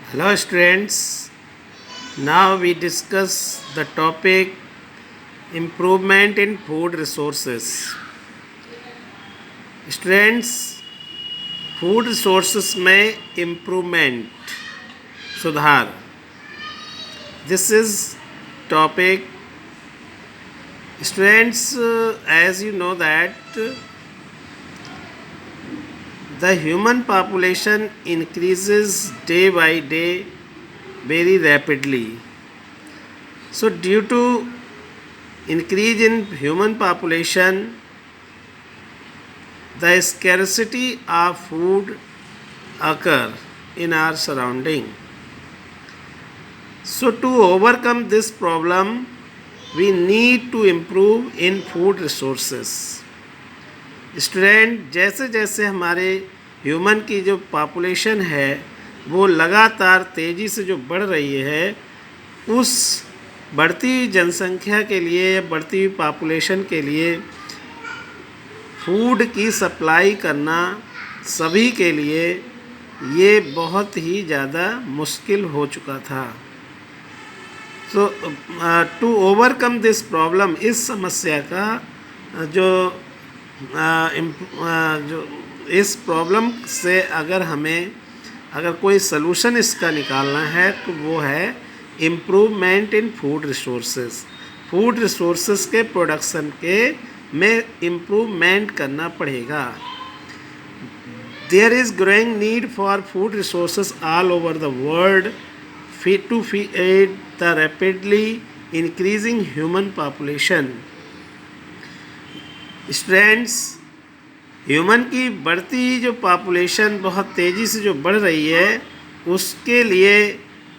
Hello students, now we discuss the topic improvement in food resources. Students, food resources में improvement सुधार, this is topic. Students, as you know that the human population increases day by day very rapidly. So due to increase in human population, the scarcity of food occur in our surrounding. So to overcome this problem, we need to improve in food resources. Student, जैसे जैसे हमारे human की जो population है वो लगातार तेज़ी से जो बढ़ रही है, उस बढ़ती हुई जनसंख्या के लिए या बढ़ती हुई पॉपुलेशन के लिए फूड की सप्लाई करना सभी के लिए ये बहुत ही ज़्यादा मुश्किल हो चुका था. सो टू ओवरकम दिस प्रॉब्लम, इस समस्या का जो इस प्रॉब्लम से अगर कोई सलूशन इसका निकालना है तो वो है improvement in food resources. Food resources के प्रोडक्शन के में इम्प्रूवमेंट करना पड़ेगा. There is growing need for food resources all over the world to feed the rapidly increasing human population. Students, human की बढ़ती जो पॉपुलेशन बहुत तेज़ी से जो बढ़ रही है, उसके लिए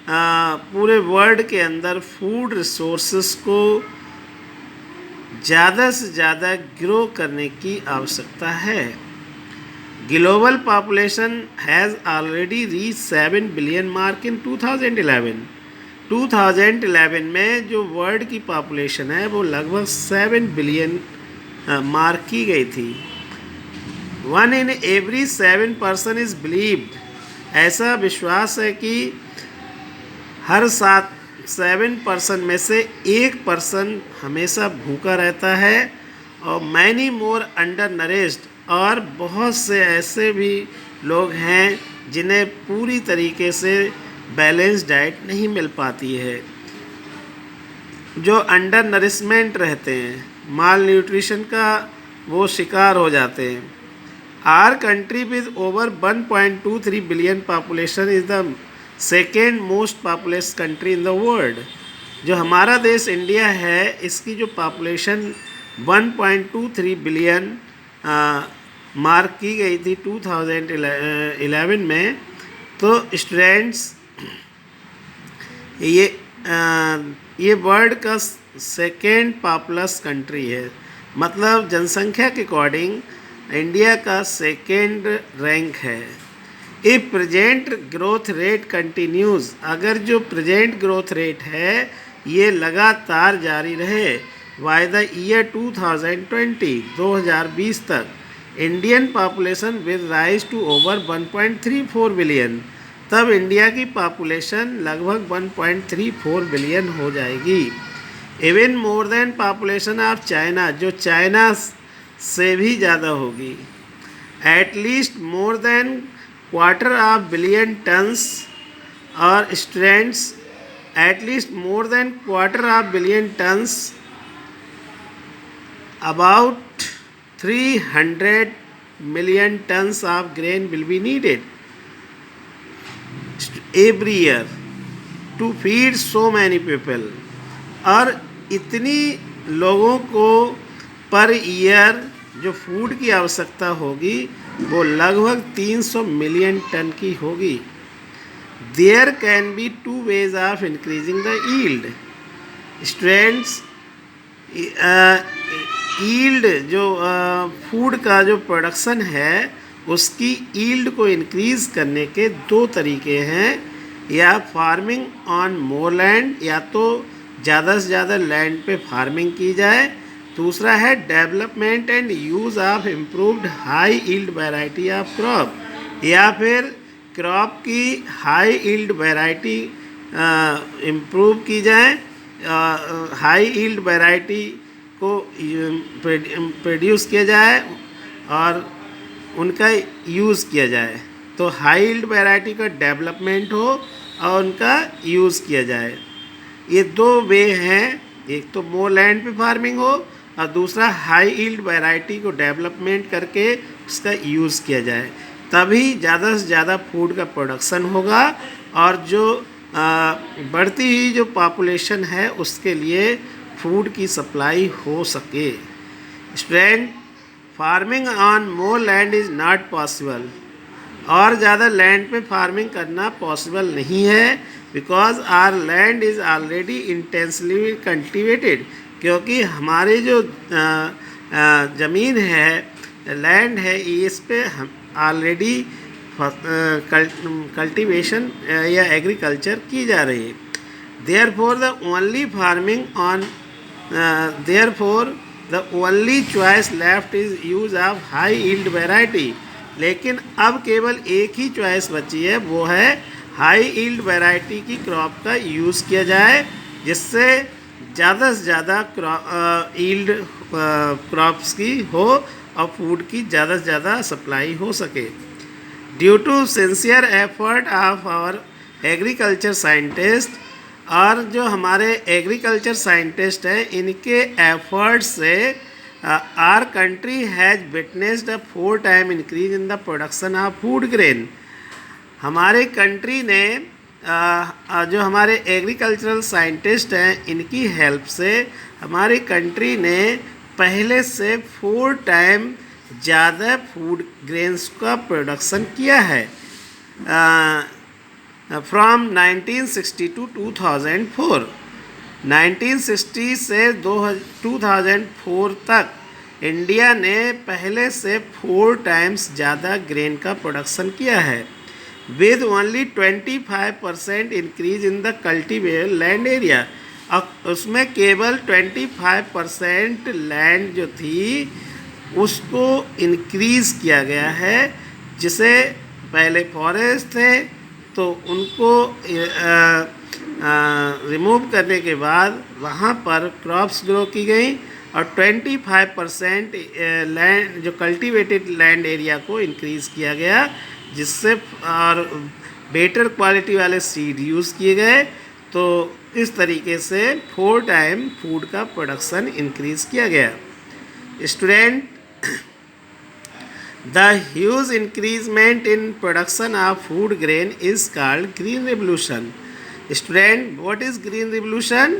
पूरे वर्ल्ड के अंदर फूड रिसोर्सेस को ज़्यादा से ज़्यादा ग्रो करने की आवश्यकता है. Global population has already reach 7 billion mark in 2011. 2011 में जो वर्ल्ड की पॉपुलेशन है वो लगभग 7 बिलियन मार्क की गई थी. 1 in every 7 person is believed. ऐसा विश्वास है कि हर 7 में से 1 पर्सन हमेशा भूखा रहता है और मैनी मोर अंडर नरिश्ड, और बहुत से ऐसे भी लोग हैं जिन्हें पूरी तरीके से बैलेंस डाइट नहीं मिल पाती है, जो अंडर नरिशमेंट रहते हैं, माल न्यूट्रिशन का वो शिकार हो जाते हैं. Our country with over 1.23 billion population is the second most populous country in the world. जो हमारा देश इंडिया है, इसकी जो पॉपुलेशन 1.23 बिलियन मार्क की गई थी 2011 में. तो स्टूडेंट्स, ये वर्ल्ड का सेकेंड पॉपुलस कंट्री है. मतलब जनसंख्या के अकॉर्डिंग इंडिया का सेकेंड रैंक है. If present growth rate continues, अगर जो प्रेजेंट ग्रोथ रेट है ये लगातार जारी रहे बाय द ईयर 2020 तक, Indian population will rise to over 1.34 billion. तब इंडिया की पॉपुलेशन लगभग 1.34 बिलियन हो जाएगी. Even more than population of China, जो चाइना से भी ज़्यादा होगी. At least more than quarter of billion tons. और students, at least more than quarter of billion tons, about 300 million tons of grain will be needed every year to feed so many people. और इतनी लोगों को per year जो food की आवश्यकता होगी वो लगभग 300 मिलियन टन की होगी. There can be 2 ways of increasing the yield. Students, yield जो फूड का जो प्रोडक्शन है उसकी यील्ड को इंक्रीज़ करने के 2 तरीके हैं. या फार्मिंग ऑन मोर लैंड, या तो ज़्यादा से ज़्यादा लैंड पे फार्मिंग की जाए. दूसरा है development and use of improved high yield variety of crop, या फिर क्रॉप की हाई यील्ड वैरायटी इम्प्रूव की जाए, हाई यील्ड वैरायटी को प्रोड्यूस किया जाए और उनका यूज़ किया जाए। तो हाई यील्ड वैरायटी का डेवलपमेंट हो और उनका यूज़ किया जाए। ये दो वे हैं, एक तो मोर लैंड पे फार्मिंग हो और दूसरा हाई यील्ड वैरायटी को डेवलपमेंट करके उसका यूज़ किया जाए, तभी ज़्यादा से ज़्यादा फूड का प्रोडक्शन होगा और जो बढ़ती हुई जो पॉपुलेशन है उसके लिए फूड की सप्लाई हो सके। Student, farming on more land is not possible. और ज़्यादा लैंड पे फार्मिंग करना पॉसिबल नहीं है, because our land is already intensely cultivated, क्योंकि हमारे जो ज़मीन है, लैंड है, इस पे हम ऑलरेडी कल्टीवेशन या एग्रीकल्चर की जा रही है। Therefore the only farming on therefore the only choice left is use of high yield variety. लेकिन अब केवल एक ही चॉइस बची है, वो है हाई यील्ड वैरायटी की क्रॉप का यूज़ किया जाए, जिससे ज़्यादा से ज़्यादा यील्ड क्रॉप्स की हो और फूड की ज़्यादा से ज़्यादा सप्लाई हो सके। Due to sincere effort of our agriculture scientist, और जो हमारे एग्रीकल्चर साइंटिस्ट हैं, इनके एफर्ट से our country has witnessed a 4 time increase in the production of food grain. हमारे कंट्री ने जो हमारे एग्रीकल्चरल साइंटिस्ट हैं, इनकी हेल्प से हमारी कंट्री ने पहले से 4 टाइम ज़्यादा फूड ग्रेन्स का प्रोडक्शन किया है फ्रॉम 1960 टू 2004। 1960 से 2004 तक इंडिया ने पहले से 4 टाइम्स ज़्यादा ग्रेन का प्रोडक्शन किया है, with only 25% increase in the cultivable land area. अब उसमें केवल 25% लैंड जो थी उसको इंक्रीज़ किया गया है, जिसे पहले फॉरेस्ट थे तो उनको रिमूव करने के बाद वहाँ पर क्रॉप्स ग्रो की गई और 25% लैंड जो कल्टीवेटेड लैंड एरिया को इंक्रीज़ किया गया, जिससे और बेटर क्वालिटी वाले सीड यूज़ किए गए। तो इस तरीके से 4 टाइम फूड का प्रोडक्शन इंक्रीज़ किया गया। Student, the huge increasement in production of food grain is called green revolution. Student, what is green revolution?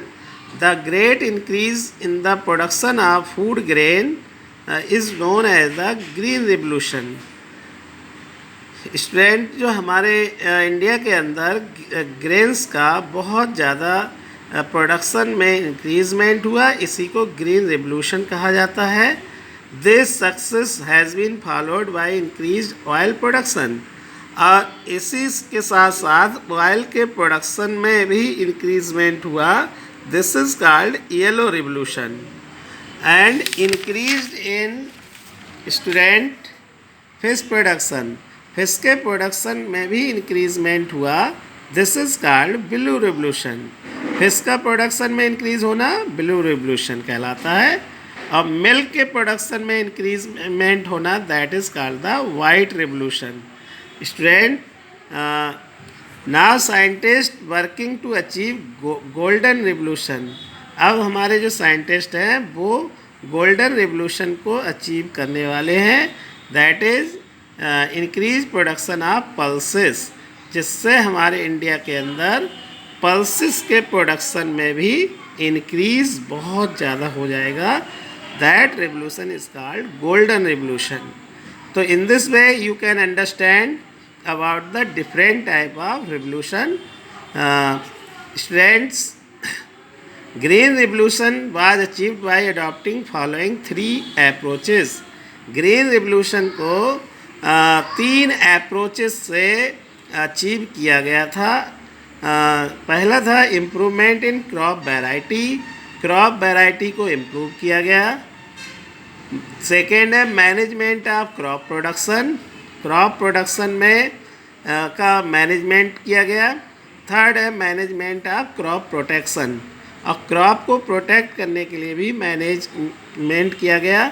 The great increase in the production of food grain is known as the green revolution. Student, जो हमारे India के अंदर grains का बहुत ज़्यादा production में increment हुआ, इसी को ग्रीन रेवोल्यूशन कहा जाता है। This success has been followed by increased oil production, और इसी के साथ साथ ऑयल के प्रोडक्शन में भी इंक्रीजमेंट हुआ। This is called yellow revolution. And increased in student fish production, fish के प्रोडक्शन में भी इंक्रीजमेंट हुआ। This is called blue revolution. Fish का प्रोडक्शन में इंक्रीज होना ब्लू रेवोल्यूशन कहलाता है, और मिल्क के प्रोडक्शन में इंक्रीजमेंट होना that is called the white revolution. Student, now scientist working to achieve golden revolution. अब हमारे जो साइंटिस्ट हैं वो गोल्डन रेवोल्यूशन को अचीव करने वाले हैं, that is increase production of pulses, जिससे हमारे इंडिया के अंदर पल्सेस के प्रोडक्शन में भी इंक्रीज बहुत ज़्यादा हो जाएगा। That revolution is called golden revolution. तो in this way you can understand about the different type of revolution. Students, green revolution was achieved by adopting following 3 approaches. green revolution को 3 approaches से achieve किया गया था। पहला था improvement in crop variety, crop variety को improve किया गया। सेकेंड है management of crop production, crop production में का मैनेजमेंट किया गया। थर्ड है मैनेजमेंट ऑफ क्रॉप प्रोटेक्शन, और क्रॉप को प्रोटेक्ट करने के लिए भी मैनेजमेंट किया गया।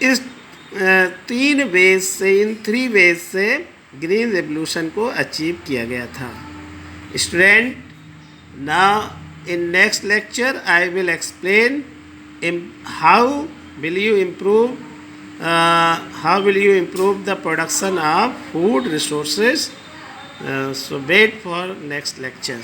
इस 3 वेज से, इन 3 वेज से ग्रीन रेवोल्यूशन को अचीव किया गया था। Student, now in next lecture I will explain how will you improve the production of food resources. So wait for next lecture.